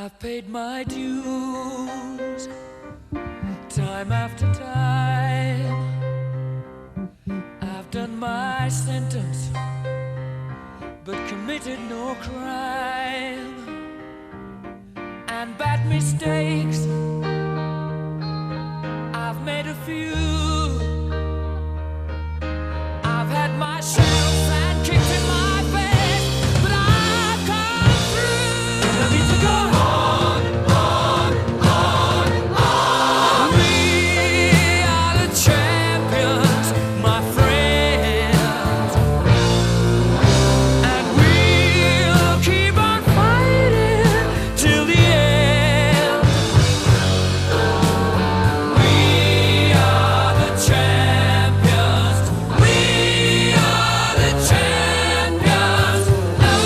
I've paid my dues time after time. I've done my sentence but committed no crime. And bad mistakes, I've made a few. I've had my shells and kicked in my face, but I've come through. I need to go on, on. We are the champions, my friends, and we'll keep on fighting till the end. We are the champions. We are the champions. No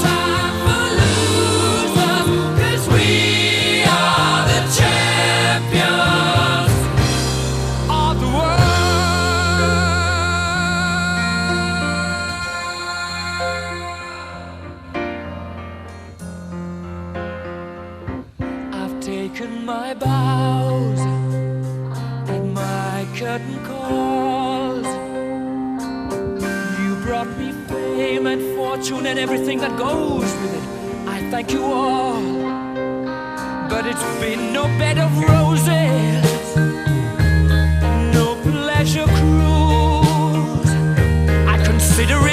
time for losers, 'cause we are the champions of the world. I've taken my bows and my curtain calls. You brought me fame and fortune and everything that goes with it. I thank you all, but it's been no bed of roses, no pleasure cruise. I consider it